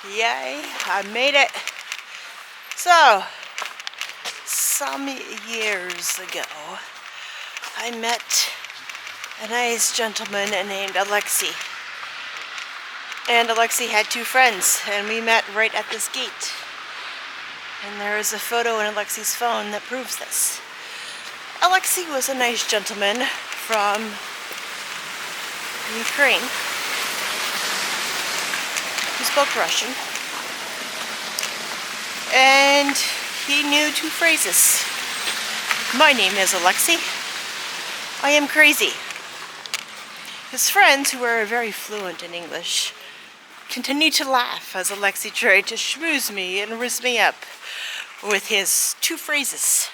Yay, I made it. So, some years ago, I met a nice gentleman named Alexei. And Alexei had two friends, and we met right at this gate. And there is a photo in Alexei's phone that proves this. Alexei was a nice gentleman from Ukraine who spoke Russian. And he knew two phrases. My name is Alexei. I am crazy. His friends, who were very fluent in English, continued to laugh as Alexei tried to schmooze me and rizz me up with his two phrases.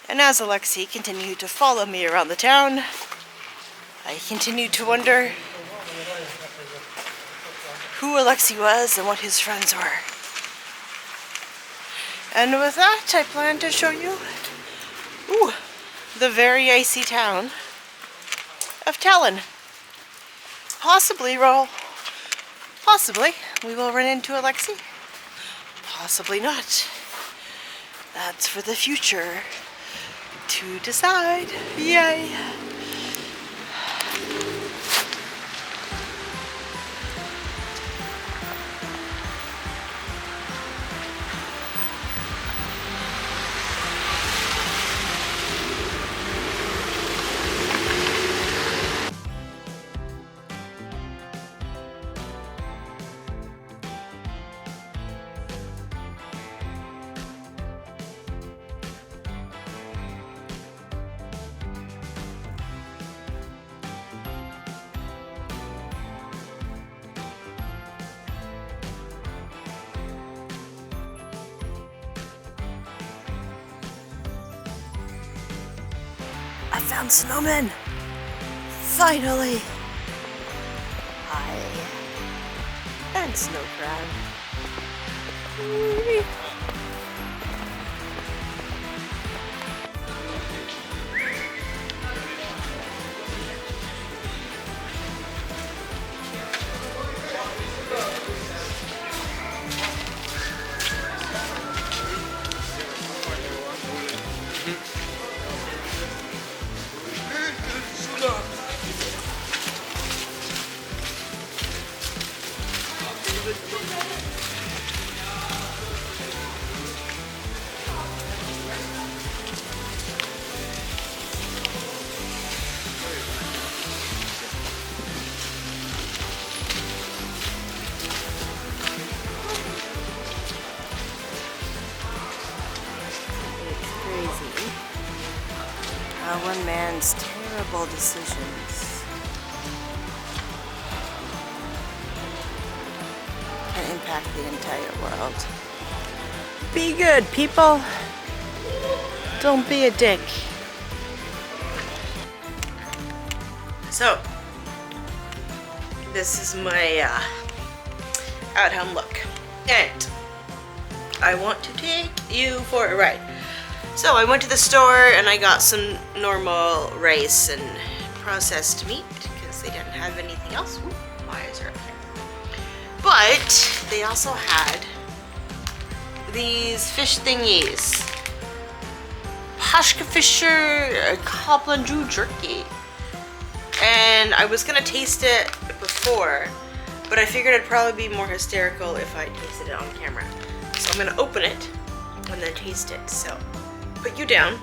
And as Alexei continued to follow me around the town, I continued to wonder who Alexei was and what his friends were. And with that, I plan to show you the very icy town of Tallinn. Possibly we will run into Alexei. Possibly not. That's for the future to decide. Yay! I found snowmen! Finally! Hi. And snow crab. One man's terrible decisions can impact the entire world. Be good, people. Don't be a dick. So, this is my at-home look. And I want to take you for a ride. So I went to the store and I got some normal rice and processed meat because they didn't have anything else. Ooh, my eyes are up here. But they also had these fish thingies. Pashka Fisher Kaplanju jerky. And I was gonna taste it before, but I figured it'd probably be more hysterical if I tasted it on camera. So I'm gonna open it and then taste it. So put you down.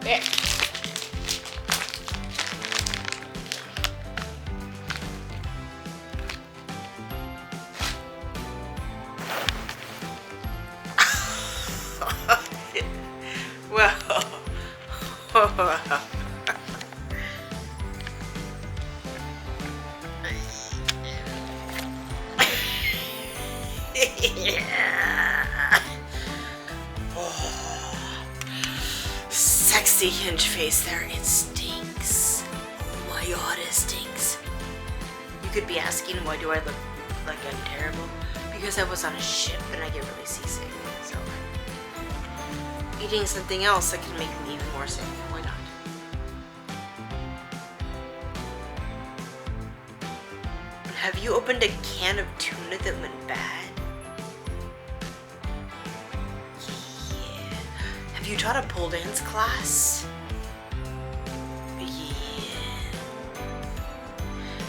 There. Well. Sexy hinge face there. It stinks. Oh my god, it stinks. You could be asking, why do I look like I'm terrible? Because I was on a ship and I get really seasick. So, eating something else that can make me even more sick. Why not? Have you opened a can of tuna that went bad? Yeah. Have you taught a pole dance class? Yeah.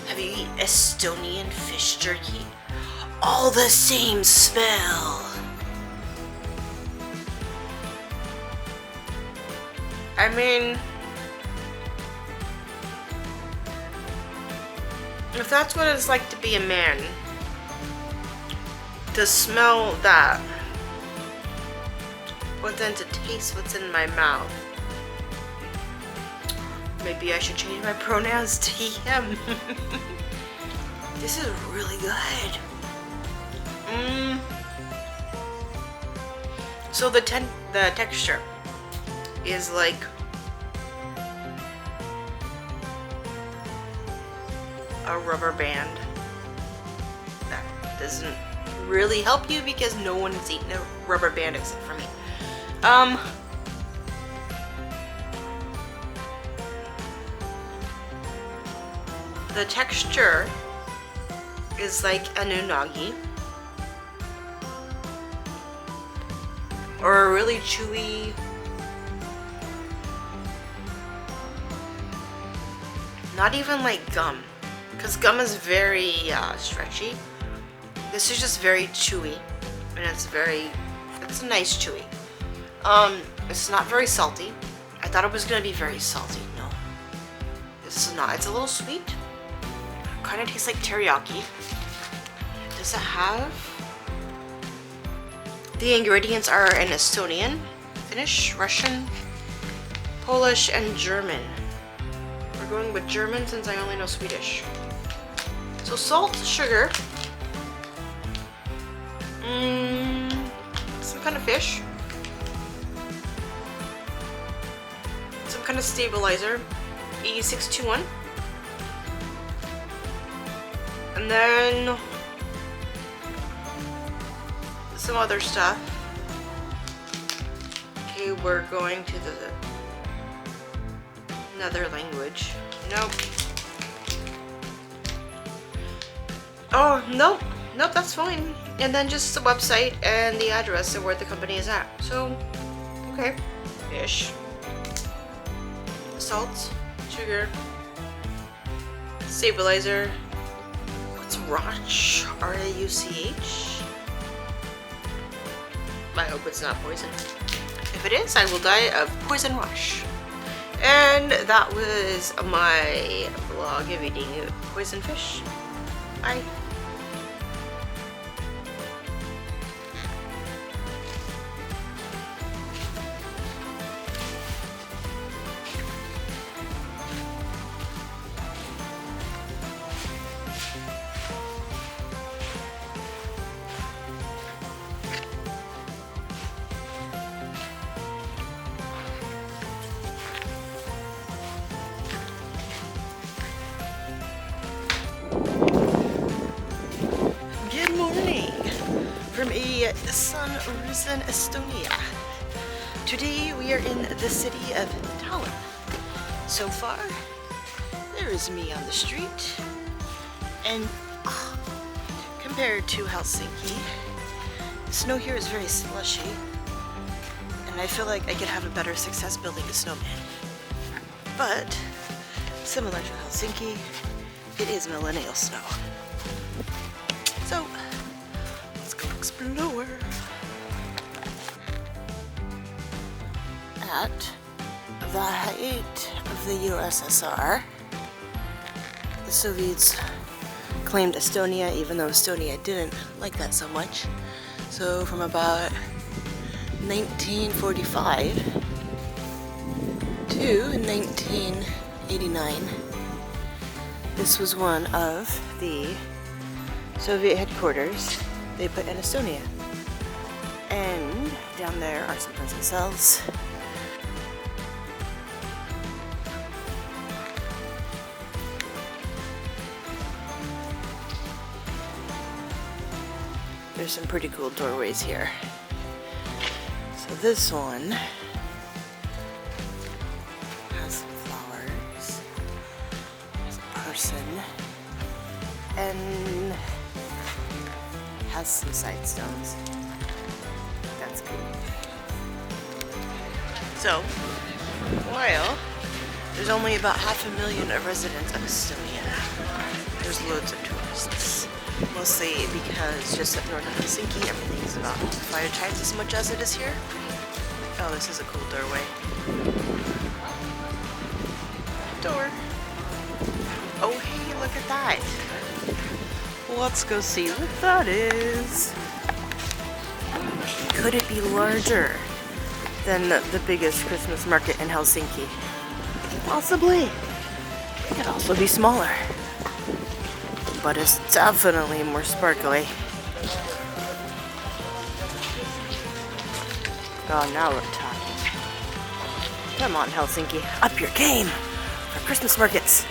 Have you eaten Estonian fish jerky? All the same smell. I mean, if that's what it's like to be a man, to smell that, but then to taste what's in my mouth, maybe I should change my pronouns to he, him. This is really good. So the texture is like a rubber band. That doesn't really help you because no one has eaten a rubber band except for me. The texture is like an unagi, or a really chewy, not even like gum, because gum is very stretchy. This is just very chewy, and it's a nice chewy. It's not very salty. I thought it was gonna be very salty. No, this is not. It's a little sweet. Kind of tastes like teriyaki. Does it have? The ingredients are in Estonian, Finnish, Russian, Polish, and German. We're going with German since I only know Swedish. So salt, sugar, some kind of fish, some kind of stabilizer, E621, and then some other stuff. Okay, we're going to another language. Nope. Oh, nope. Nope, that's fine. And then just the website and the address of where the company is at. So, okay. Fish. Salt. Sugar. Stabilizer. What's Rauch? R-A-U-C-H? I hope it's not poison. If it is, I will die of poison rush. And that was my vlog of eating poison fish. Bye. From a sun-risen Estonia. Today we are in the city of Tallinn. So far, there is me on the street, and compared to Helsinki, the snow here is very slushy, and I feel like I could have a better success building a snowman. But, similar to Helsinki, it is millennial snow. So, explore. At the height of the USSR, the Soviets claimed Estonia, even though Estonia didn't like that so much. So from about 1945 to 1989, this was one of the Soviet headquarters they put in Estonia. And down there are some prison cells. There's some pretty cool doorways here. So this one and has some side stones. That's cool. So, while there's only about 500,000 residents of Estonia, there's loads of tourists. Mostly because just up north of Helsinki, everything is about 5 times as much as it is here. Oh, this is a cool doorway. Door. Oh, hey, look at that. Let's go see what that is. Could it be larger than the biggest Christmas market in Helsinki? Possibly. It could also be smaller. But it's definitely more sparkly. Oh, now we're talking. Come on, Helsinki, up your game for Christmas markets.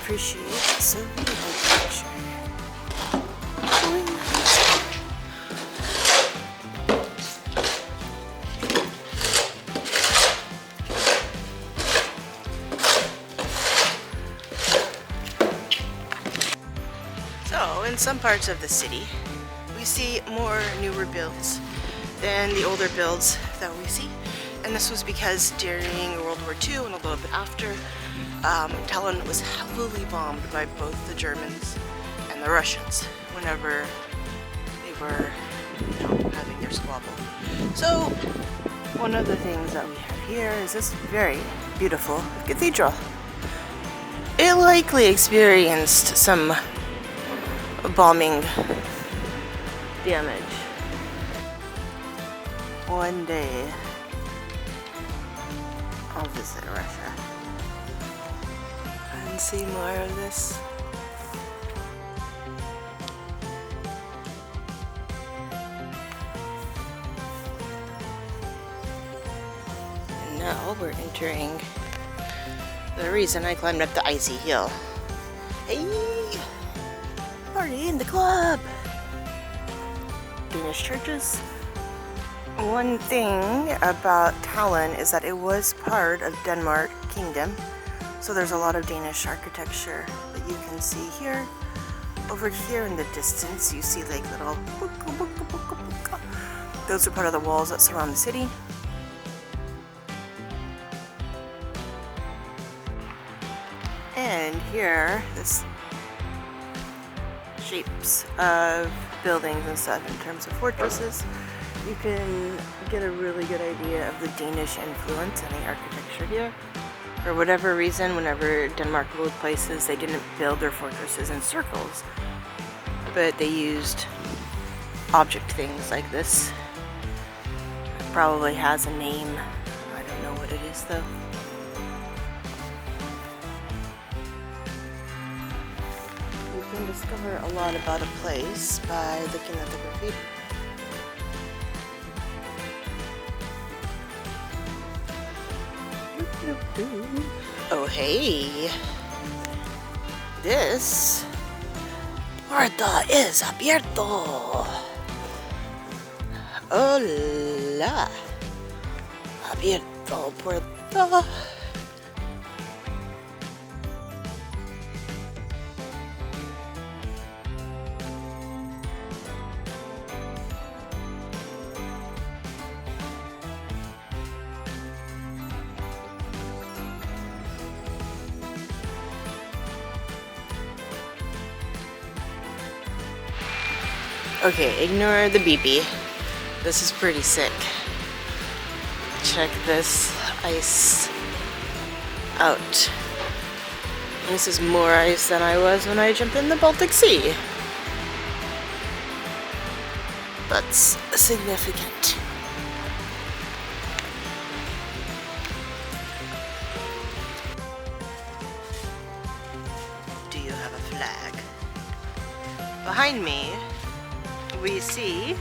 Appreciate the Soviet architecture. So, in some parts of the city, we see more newer builds than the older builds that we see. And this was because during World War II and a little bit after, Tallinn was heavily bombed by both the Germans and the Russians whenever they were, having their squabble. So, one of the things that we have here is this very beautiful cathedral. It likely experienced some bombing damage. One day, I'll visit Russia and see more of this. And now we're entering the reason I climbed up the icy hill. Hey! Party in the club! Danish churches. One thing about Tallinn is that it was part of Denmark Kingdom. So there's a lot of Danish architecture that you can see here. Over here in the distance, you see like little... Those are part of the walls that surround the city. And here, this shapes of buildings and stuff in terms of fortresses. You can get a really good idea of the Danish influence in the architecture here. For whatever reason, whenever Denmark ruled places, they didn't build their fortresses in circles, but they used object things like this. It probably has a name. I don't know what it is though. You can discover a lot about a place by looking at the graffiti. Oh hey, this puerta es abierto. Hola, abierto puerta. Okay, ignore the beepy. This is pretty sick. Check this ice out. This is more ice than I was when I jumped in the Baltic Sea. That's significant. Do you have a flag? Behind me, we see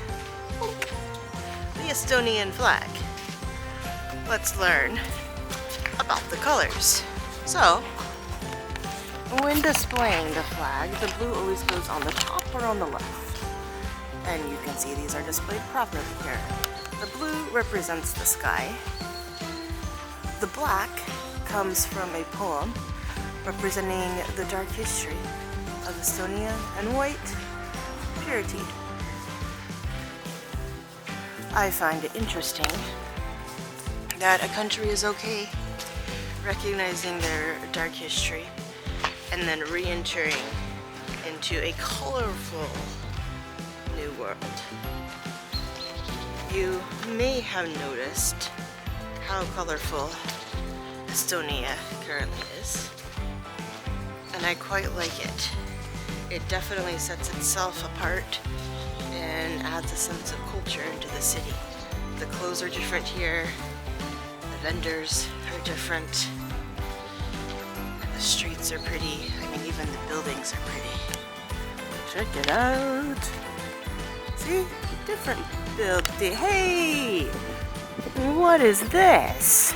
the Estonian flag. Let's learn about the colors. So, when displaying the flag, the blue always goes on the top or on the left. And you can see these are displayed properly here. The blue represents the sky. The black comes from a poem representing the dark history of Estonia, and white, purity. I find it interesting that a country is okay recognizing their dark history and then re-entering into a colorful new world. You may have noticed how colorful Estonia currently is, and I quite like it. It definitely sets itself apart and adds a sense of culture into the city. The clothes are different here, the vendors are different, and the streets are pretty. I mean, even the buildings are pretty. Check it out. See? Different building. Hey! What is this?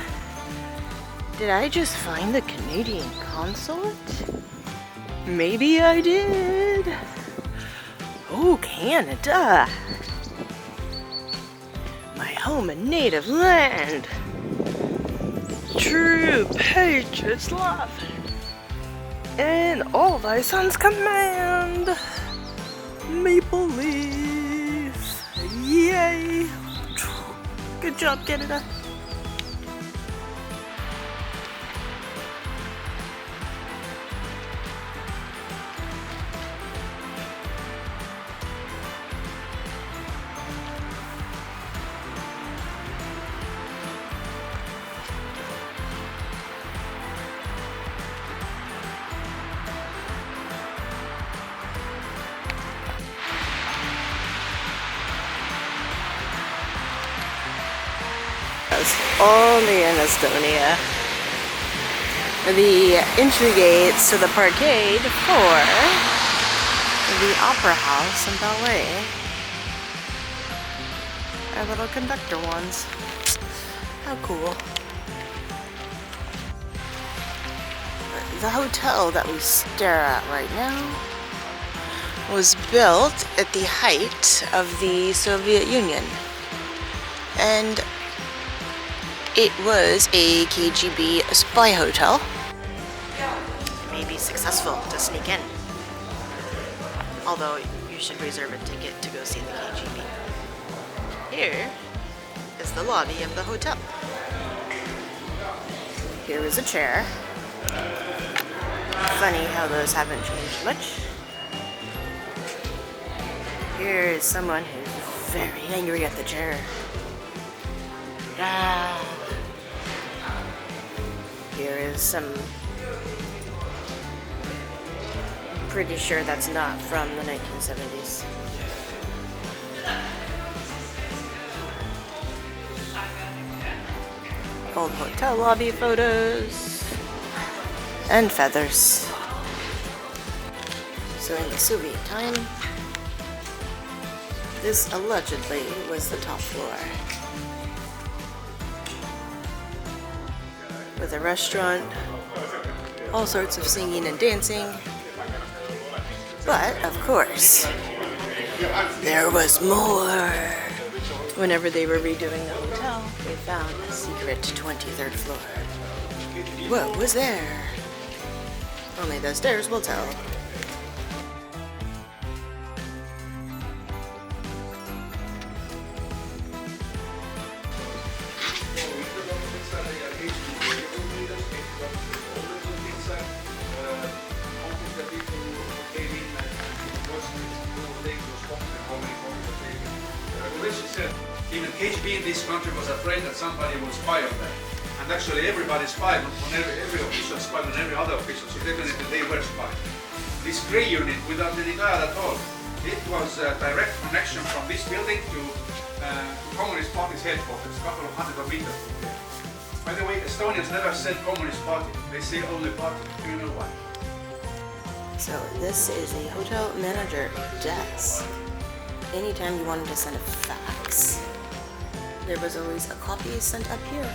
Did I just find the Canadian consulate? Maybe I did. Oh, Canada. My home and native land. True patriots love. And all thy sons command. Maple Leaf. Yay. Good job, Canada. Only in Estonia. The entry gates to the parkade for the opera house and ballet are little conductor ones. How cool. The hotel that we stare at right now was built at the height of the Soviet Union, and it was a KGB spy hotel. Maybe successful to sneak in. Although you should reserve a ticket to go see the KGB. Here is the lobby of the hotel. Here is a chair. Funny how those haven't changed much. Here is someone who's very angry at the chair. Ah. Here is some. I'm pretty sure that's not from the 1970s. Old hotel lobby photos and feathers. So in the Soviet time, this allegedly was the top floor, with a restaurant, all sorts of singing and dancing. But, of course, there was more. Whenever they were redoing the hotel, they found a secret 23rd floor. What was there? Only the stairs will tell. KGB in this country was afraid that somebody will spy on them. And actually everybody spied on every official spied on every other official, so definitely they were spied. This grey unit, without any dial at all, it was a direct connection from this building to Communist Party's headquarters, a couple of hundred meters from here. By the way, Estonians never said Communist Party, they say only party. Do you know why? So this is a hotel manager desk. Anytime you wanted to send a fax, there was always a copy sent up here.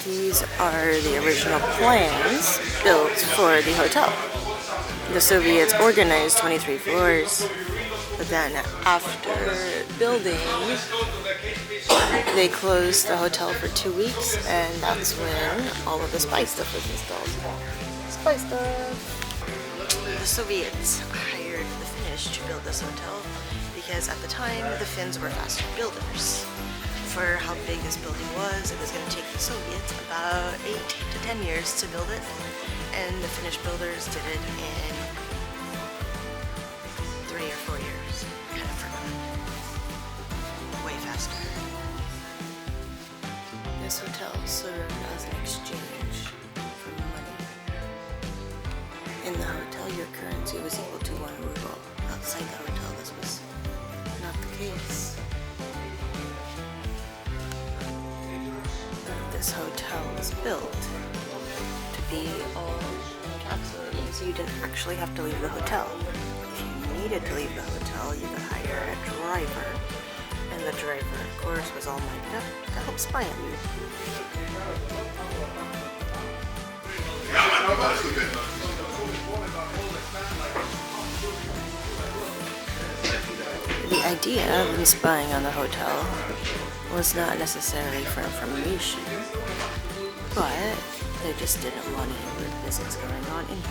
These are the original plans built for the hotel. The Soviets organized 23 floors, but then after building, they closed the hotel for 2 weeks, and that's when all of the spy stuff was installed. Spy stuff! The Soviets hired the Finnish to build this hotel because at the time the Finns were faster builders. For how big this building was, it was going to take the Soviets about 8 to 10 years to build it, and the Finnish builders did it in 3 or 4 years. Kind of forgot. Way faster. This hotel served as an exchange for money. In the hotel, your currency was equal to 1 ruble. Outside the hotel, this was not the case. This hotel was built to be all encapsulating, so you didn't actually have to leave the hotel. If you needed to leave the hotel, you could hire a driver, and the driver, of course, was all mic'd up to help spy on you. The idea of them spying on the hotel was not necessarily for information, but they just didn't want any weird business going on in here.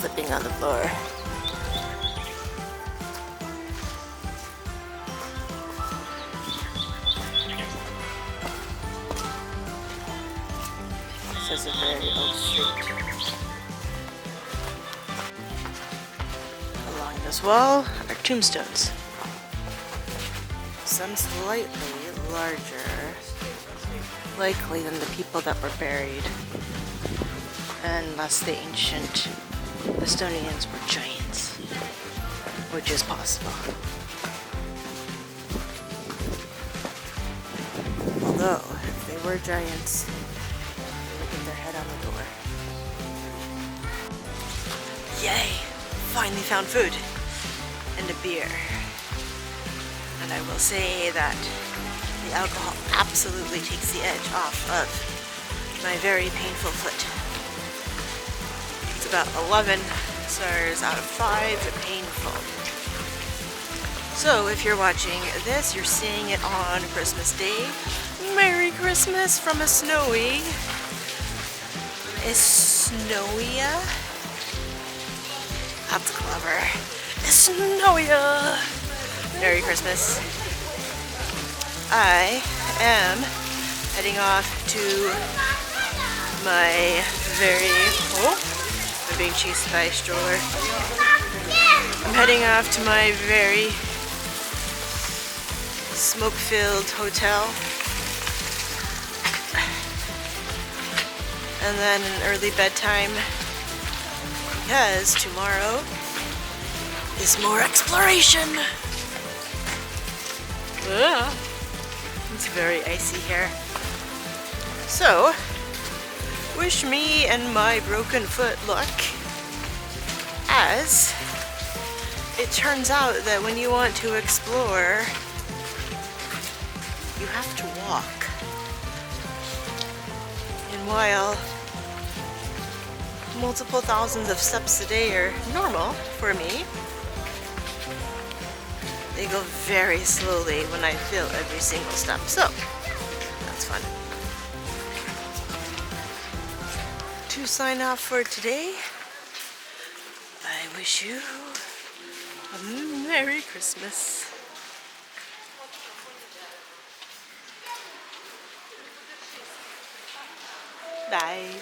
slipping on the floor. This is a very old street. Along this wall are tombstones. Some slightly larger, likely than the people that were buried, unless the ancient Estonians were giants, which is possible. Although, if they were giants, they would get their head on the door. Yay! Finally found food and a beer. And I will say that the alcohol absolutely takes the edge off of my very painful foot. It's about 11 stars out of 5 painful. So if you're watching this, you're seeing it on Christmas Day. Merry Christmas from a snowy Estonia. That's clever. Estonia. Merry Christmas. I am heading off to my I'm being chased by a stroller. I'm heading off to my very smoke-filled hotel. And then an early bedtime, because tomorrow is more exploration. It's very icy here. So, wish me and my broken foot luck, as it turns out that when you want to explore, you have to walk. And while multiple thousands of steps a day are normal for me, they go very slowly when I feel every single step. So, that's fun. To sign off for today, I wish you a Merry Christmas. Bye.